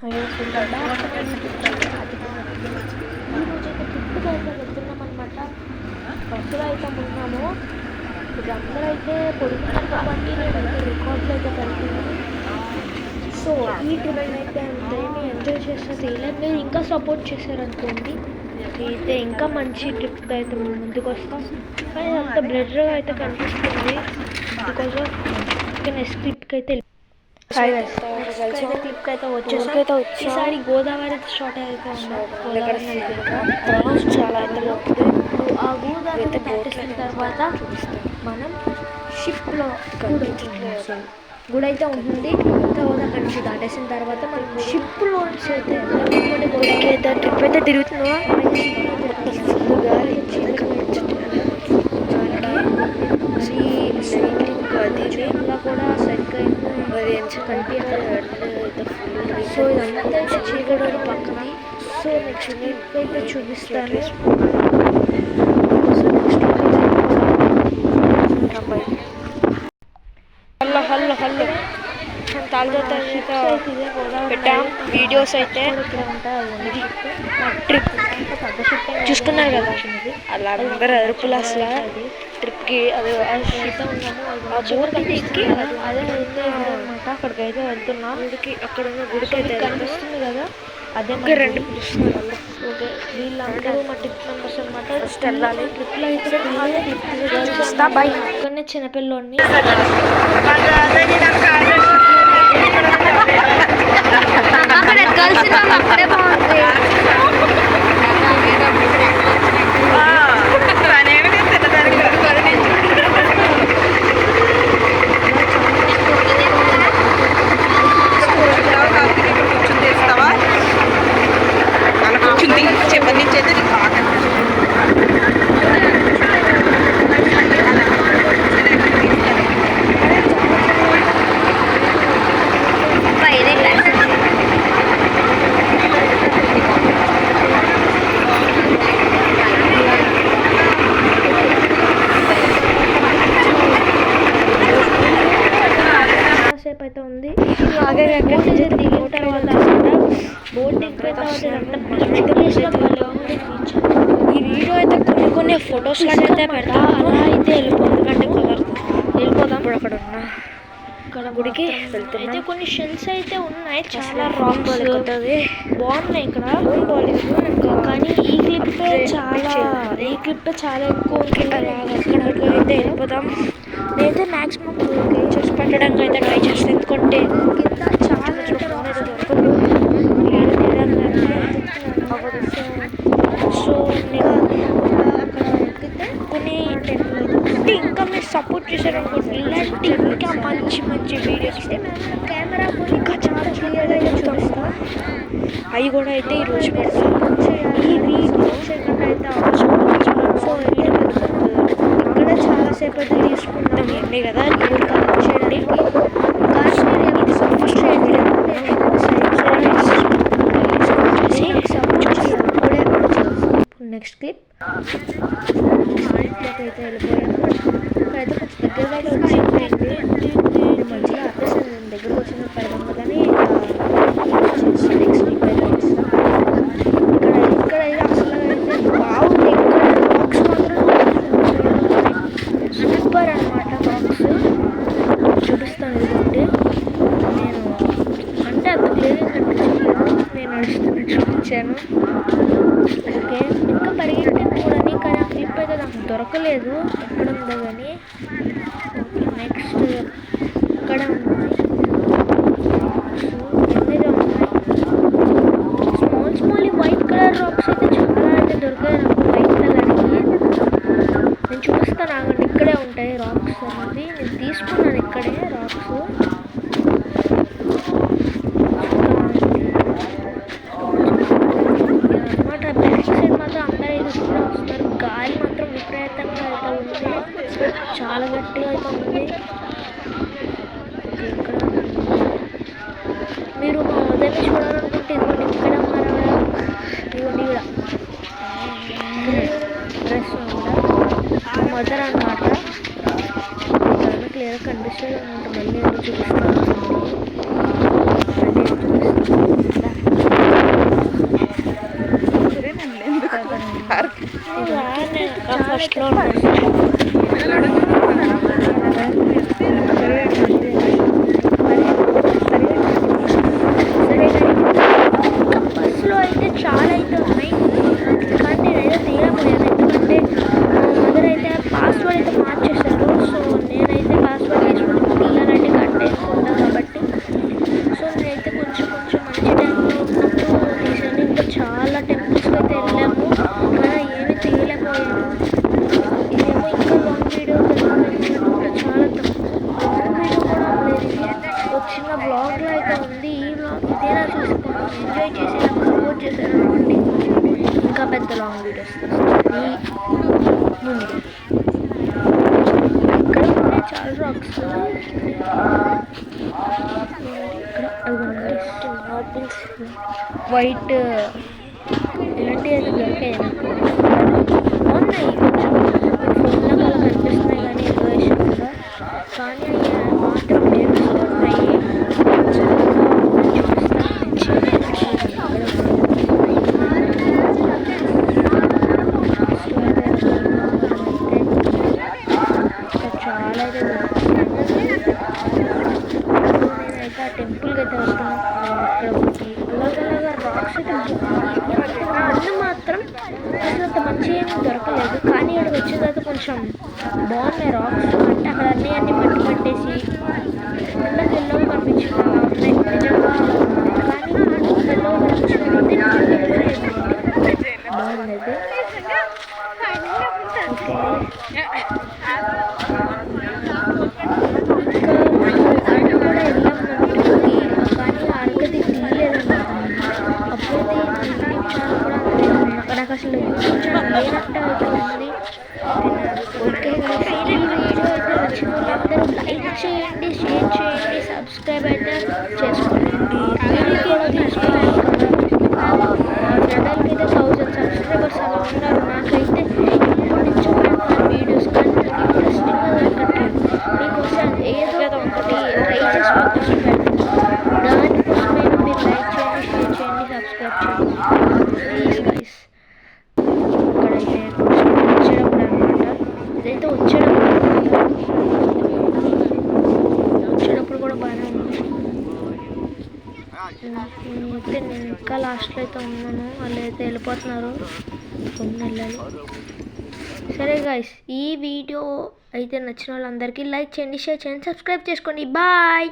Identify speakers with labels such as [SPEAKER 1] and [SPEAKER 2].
[SPEAKER 1] ఈరోజు అయితే ట్రిప్కి అయితే వెళ్తున్నాం అనమాట. బస్సులో అయితే ఉన్నాము. ఇప్పుడు అందరూ అయితే పొడుగుతారు కాబట్టి నేనైతే రికార్డులు అయితే పెడుతున్నాను. సో ఈ ట్రిప్ అయితే అంతేమీ ఎంజాయ్ చేసిన చేయలేదు. మీరు ఇంకా సపోర్ట్ చేశారనుకోండి, అయితే ఇంకా మంచి ట్రిప్కి అయితే మేము ముందుకు వస్తాం. కానీ అంత బ్లర్గా అయితే కనిపిస్తుంది బికాజ్ ఆఫ్ నెక్స్ట్ ట్రిప్కి అయితే క్లిప్ అయితే వచ్చేసారి ఈసారి గోదావరి షార్ట్ అయితే చాలా అయితే ఆ గోదావరి దాటేసిన తర్వాత మనం షిప్లో గుడి అయితే ఉంటుంది. తర్వాత అక్కడి నుంచి దాటేసిన తర్వాత మనం షిప్లో అయితే ట్రిప్ అయితే తిరుగుతున్నాం. కూడా సరిగ్గా సో ఇదంతా అయితే చీకటి పక్కది. సో నెక్స్ట్ ట్రిప్ అయితే చూపిస్తాను. హలో పెట్టాం వీడియోస్ అయితే ట్రిప్ చూస్తున్నారు కదా, అలా అందరు అరుపులు అసలు ట్రిప్కి అది ఎక్కి అదే అయితే అనమాట. అక్కడికి అయితే వెళ్తున్నా. గుడికి అక్కడ ఉన్న గుడికి అయితే కనిపిస్తుంది కదా, అదే రెండు పిలుస్తున్నారు. ఓకే, వీళ్ళందరూ మా ట్రిప్ మెంబర్స్ అనమాట. ఫస్ట్ వెళ్ళాలి ట్రిప్లో అయితే బాయ్. అక్కడనే చిన్నపిల్లోని కలిసి అక్కడే బాగుంది. అయితే ఉంది. ఈ వీడియో అయితే కొన్ని ఫొటోస్ అయితే పెడతా. అలా అయితే వెళ్ళిపోదాం. ఇప్పుడు అక్కడ ఉన్న గుడికి అయితే కొన్ని షెల్స్ అయితే ఉన్నాయి. చాలా రాక్స్ బాగున్నాయి ఇక్కడ. కానీ ఈ క్లిప్ చాలా ఎక్కువ అక్కడ అయితే వెళ్ళిపోదాం. నేనైతే మ్యాక్సిమం చేసి పెట్టడానికి అయితే ట్రై చేస్తాను. ఎందుకంటే కింద చాలా సో కొన్ని ఇంకా మీరు సపోర్ట్ చేశారనుకోండి, ఇలాంటి ఇంకా మంచి వీడియోస్ అయితే మేము కెమెరా ఇంకా చాలా క్లియర్గా అయితే చూపిస్తాం. అవి కూడా అయితే ఈరోజు పెడతాం. ఈ వీడియో సెకండ్ అయితే సో అయితే ఇక్కడ చాలాసేపు అయితే తీసుకుంటాం అండి కదా. చేయడానికి నెక్స్ట్ క్లిప్ అయితే వెళ్ళిపోయాము. ఇక్కడైతే కొంచెం దగ్గరగా వచ్చింది. మంచిగా ఆపేసాను. నేను దగ్గరకు వచ్చిన పెడదాం కానీ నెక్స్ట్ క్లిప్ అయితే వస్తాం. ఇక్కడ అసలు అయితే బాగుంది. ఇక్కడ బాక్స్ మాత్రం సూపర్ అనమాట. బాక్స్ చూపిస్తాను. ఇదిగోండి, నేను అంటే అంత క్లియర్గా కనిపించలేదు. నేను నడుస్తున్నట్టు చూపించాను. ఓకే, ఇంకా పరిగెట్టాను చూడండి. కానీ ఆ క్లిప్ అయితే నాకు దొరకలేదు ఎక్కడ ఉందో కానీ. ఓకే, నెక్స్ట్ ఇక్కడ ఉన్నాయి. ఎన్నైతే ఉన్నాయి స్మాల్ వైట్ కలర్ రాక్స్ అయితే చాలా అయితే దొరికాయి నాకు. వైట్ కలర్కి నేను చూపిస్తాను ఆగండి. ఇక్కడే ఉంటాయి రాక్స్ అనేది. నేను తీసుకున్నాను ఇక్కడే రాక్స్. అనమాట బ్యాక్ సైడ్ మాత్రం అందరూ అయితే వస్తారు. గాలి మాత్రం విపరీతంగా అయితే ఉంది. చాలా గట్టిగా అయితే ఉంది. ఇక్కడ మీరు మా ఉదయాన్ని చూడాలనుకుంటే ఇదిగోండి ఇక్కడ ఇదిగోండి కూడా డ్రెస్ కూడా మదర్ అనమాట. క్లియర్గా కనిపిస్తుంది అనమాట. మళ్ళీ చూపిస్తాను. ఫస్ట్లో బస్సులో అయితే చాలా అయితే ఉన్నాయి, కానీ నేనైతే తీయకపోయాను ఎందుకంటే మదర్ అయితే పాస్వర్డ్ అయితే మార్చేశారు. సో నేనైతే పాస్వర్డ్ తీసుకుని తీయాలంటే కట్టేసుకుంటాను కాబట్టి సో నేనైతే కొంచెం మంచి టైంలో ఉన్నప్పుడు తీసాను. ఇంకా చాలా టెంపుల్స్కి అయితే వెళ్ళాము కానీ ఏమీ తీయలేకపోయాను. ఇదేమో ఇంకా లాంగ్ వీడియో చాలా లాంగ్ వీడియో కూడా లేదు, ఒక చిన్న బ్లాగ్లో అయితే ఉంది. ఈ బ్లాగ్ ఇదేనా చూసుకోండి, ఎంజాయ్ చేసి నాకు సపోర్ట్ చేశారు కాబట్టి ఇంకా పెద్ద లాంగ్ వీడియోస్ ఈ ముందు ఇక్కడ ఉన్నాయి చాలా రాక్స్. ఇక్కడ మార్బుల్స్ వైట్ ఇలాంటివి అయితే దొరికాయి నాకు బాగున్నాయి. కొంచెం ఫుల్గా అలా కనిపిస్తున్నాయి కానీ ఎలివేషన్గా, కానీ మాత్రం మెరుస్తున్నాయి. చాలా అయితే నేనైతే ఆ టెంపుల్కి అయితే వెళ్తాను. ఇక్కడ ఒకటి అలాగలాగా రాక్స్ అయితే ముందు మాత్రం అసలు అంత మంచి ఏమీ దొరకలేదు, కానీ ఇక్కడికి వచ్చిన తర్వాత కొంచెం బాగున్నాయి రాక్స్. అంటే అక్కడ అన్నీ మట్టి పట్టేసి పిల్లలు ఎల్లో కనిపించింది అలా ఉన్నాయి నిజంగా, కానీ ఎల్లో కనిపించింది బాగుంది అయితే. ఓకే కూడా వెళ్ళాం నమ్మకి, కానీ అరగది తీయలేదన్నమాట. అప్పుడైతే యూట్యూబ్ ఛానల్ కూడా నాకు అసలు యూట్యూబ్ ఛానల్ లేనట్టు అయితే ఉంది. ఓకే ఈ వీడియో అయితే నచ్చిన వాళ్ళందరూ లైక్ చేయండి, షేర్ చేయండి, సబ్స్క్రైబ్ అయితే చేసుకోండి. వీడియో కూడా తీసుకోవాలి కదా, మా ఛానల్కి అయితే 1000 సబ్స్క్రైబర్స్ అలా ఉన్నారు. నాకైతే ఇప్పుడు నుంచి పెడతాను వీడియోస్, కానీ నాకు ఇంట్రెస్టింగ్గా దొరకట్లేదు. మీకోసం ఏదో ఒకటి ట్రై చేసి మీకోసం పెడతాను. దానికోసమైనా మీరు లైక్ చేయండి, షేర్ చేయండి, సబ్స్క్రైబ్ చేయండి ప్లీజ్ గైస్. ఇక్కడైతే కొంచెం వచ్చేటప్పుడు అనమాట, ఇదైతే వచ్చేటప్పుడు కూడా బాగానే ఉంది. అయితే నేను ఇంకా లాస్ట్లో అయితే ఉన్నాను, వాళ్ళు అయితే వెళ్ళిపోతున్నారు, వెళ్ళాలి. సరే గైస్, ఈ వీడియో అయితే నచ్చిన వాళ్ళందరికీ లైక్ చేయండి, షేర్ చేయండి, సబ్స్క్రైబ్ చేసుకోండి. బాయ్.